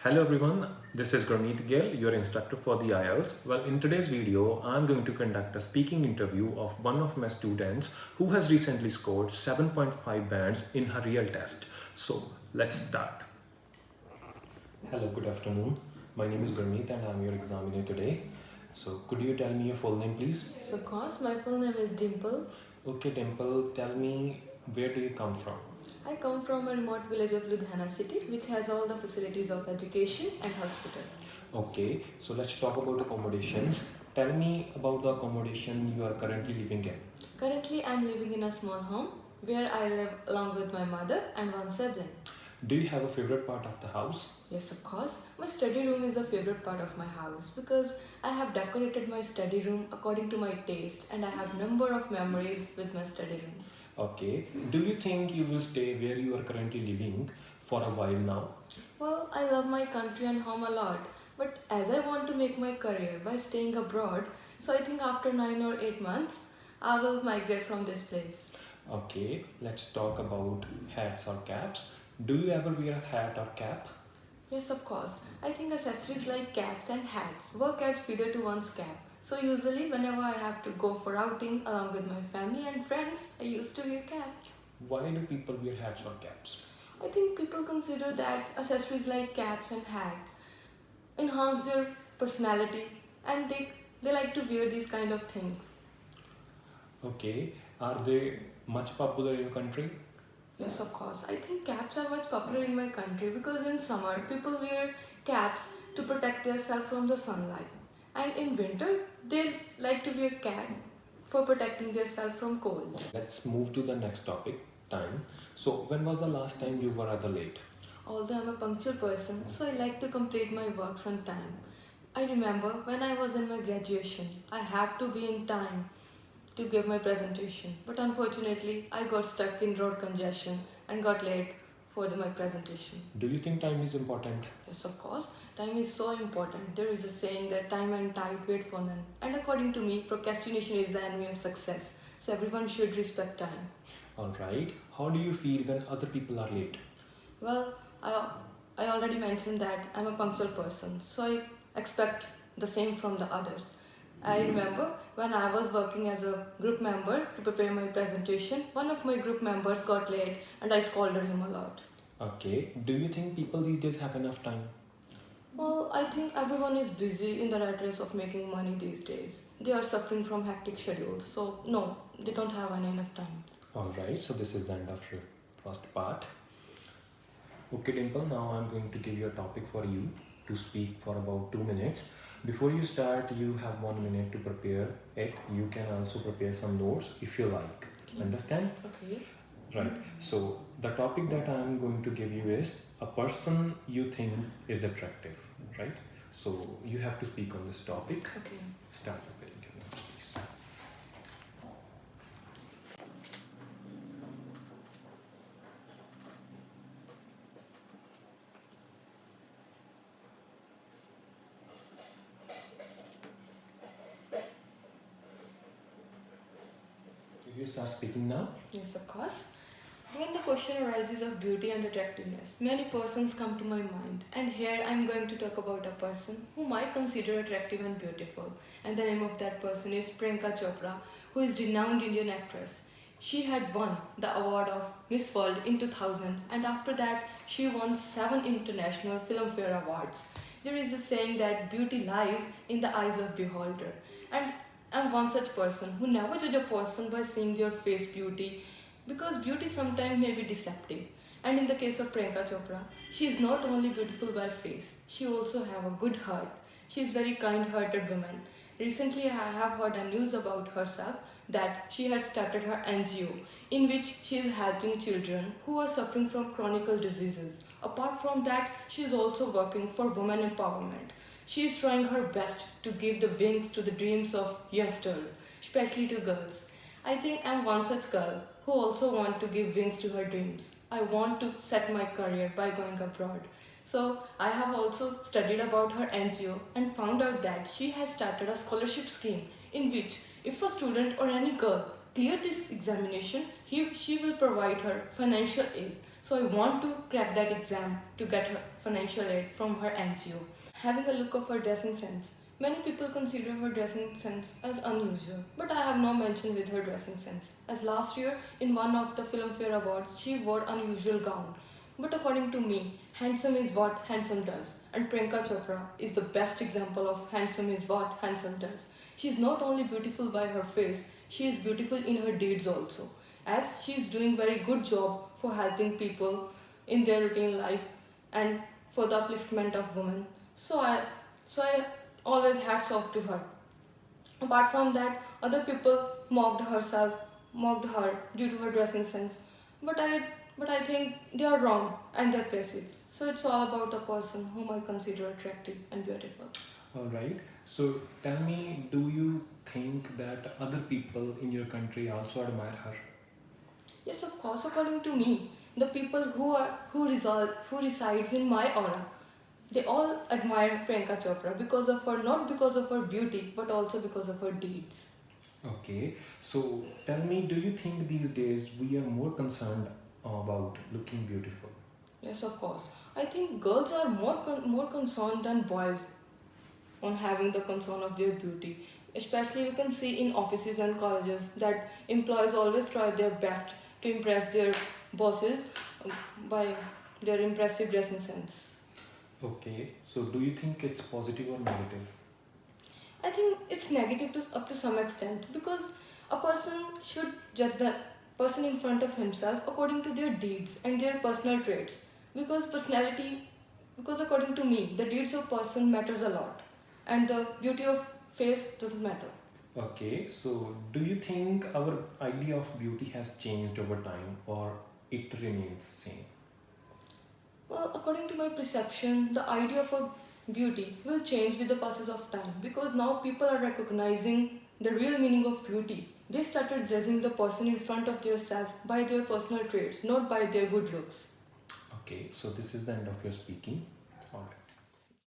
Hello everyone, this is Gurmeet Gill, your instructor for the IELTS. Well, in today's video, I'm going to conduct a speaking interview of one of my students who has recently scored 7.5 bands in her real test. So, let's start. Hello, good afternoon. My name is Gurmeet and I'm your examiner today. So, could you tell me your full name, please? Yes, of course. My full name is Dimple. Okay, Dimple, tell me where do you come from? I come from a remote village of Ludhiana city, which has all the facilities of education and hospital. Okay, so let's talk about accommodations. Tell me about the accommodation you are currently living in. Currently, I am living in a small home where I live along with my mother and one sibling. Do you have a favorite part of the house? Yes, of course. My study room is the favorite part of my house because I have decorated my study room according to my taste and I have number of memories with my study room. Okay. Do you think you will stay where you are currently living for a while now? Well, I love my country and home a lot, but as I want to make my career by staying abroad, so I think after 9 or 8 months, I will migrate from this place. Okay, let's talk about hats or caps. Do you ever wear a hat or cap? Yes, of course. I think accessories like caps and hats work as feather to one's cap. So usually whenever I have to go for outing along with my family and friends, I used to wear cap. Why do people wear hats or caps? I think people consider that accessories like caps and hats enhance their personality and they like to wear these kind of things. Okay, are they much popular in your country? Yes, of course. I think caps are much popular in my country because in summer people wear caps to protect themselves from the sunlight. And in winter they like to wear cap for protecting themselves from cold. Let's move to the next topic, time. So, when was the last time you were rather late? Although I'm a punctual person, so I like to complete my works on time. I remember when I was in my graduation, I had to be in time to give my presentation. But unfortunately, I got stuck in road congestion and got late for my presentation. Do you think time is important? Yes, of course. Time is so important. There is a saying that time and tide wait for none. And according to me, procrastination is the enemy of success. So everyone should respect time. Alright, how do you feel when other people are late? Well, I already mentioned that I'm a punctual person. So I expect the same from the others. I remember when I was working as a group member to prepare my presentation, one of my group members got late and I scolded him a lot. Okay, do you think people these days have enough time? Well, I think everyone is busy in the rat race of making money these days. They are suffering from hectic schedules, so no, they don't have enough time. Alright, so this is the end of your first part. Okay, Dimple, now I'm going to give you a topic for you to speak for about 2 minutes. Before you start, you have 1 minute to prepare it. You can also prepare some notes if you like. Understand? Okay. Right. So the topic that I'm going to give you is a person you think is attractive, right? So you have to speak on this topic. Okay. Start preparing your notes, please. You start speaking now. Yes, of course. When the question arises of beauty and attractiveness, many persons come to my mind, and here I'm going to talk about a person whom I consider attractive and beautiful. And the name of that person is Priyanka Chopra, who is renowned Indian actress. She had won the award of Miss World in 2000, and after that, she won 7 international Filmfare awards. There is a saying that beauty lies in the eyes of beholder, and I'm one such person who never judge a person by seeing their face beauty because beauty sometimes may be deceptive. And in the case of Priyanka Chopra, she is not only beautiful by face, she also have a good heart. She is very kind-hearted woman. Recently, I have heard a news about herself that she had started her NGO in which she is helping children who are suffering from chronic diseases. Apart from that, she is also working for women empowerment. She is trying her best to give the wings to the dreams of youngsters, especially to girls. I think I'm one such girl who also want to give wings to her dreams. I want to set my career by going abroad. So I have also studied about her NGO and found out that she has started a scholarship scheme in which if a student or any girl clear this examination, she will provide her financial aid So I want to crack that exam to get her financial aid from her NGO. Having a look of her dressing sense. Many people consider her dressing sense as unusual, but I have no mention with her dressing sense. As last year, in one of the Filmfare Awards, she wore unusual gown. But according to me, handsome is what handsome does. And Priyanka Chopra is the best example of handsome is what handsome does. She is not only beautiful by her face, she is beautiful in her deeds also. As she is doing very good job for helping people in their routine life and for the upliftment of women. So I always hats off to her. Apart from that, other people mocked her due to her dressing sense. But I think they are wrong and they're passive. So it's all about the person whom I consider attractive and beautiful. All right. So tell me, do you think that other people in your country also admire her? Yes, of course. According to me, the people who resides in my aura, they all admire Priyanka Chopra because of her, not because of her beauty, but also because of her deeds. Okay. So tell me, do you think these days we are more concerned about looking beautiful? Yes, of course. I think girls are more concerned than boys on having the concern of their beauty. Especially you can see in offices and colleges that employees always try their best to impress their bosses by their impressive dressing sense. Okay. So do you think it's positive or negative? I think it's negative up to some extent because a person should judge the person in front of himself according to their deeds and their personal traits. Because according to me, the deeds of person matters a lot, and the beauty of face doesn't matter. Okay. So do you think our idea of beauty has changed over time or it remains the same? Well, according to my perception, the idea of a beauty will change with the passes of time because now people are recognizing the real meaning of beauty. They started judging the person in front of themselves by their personal traits, not by their good looks. Okay. So this is the end of your speaking. All right.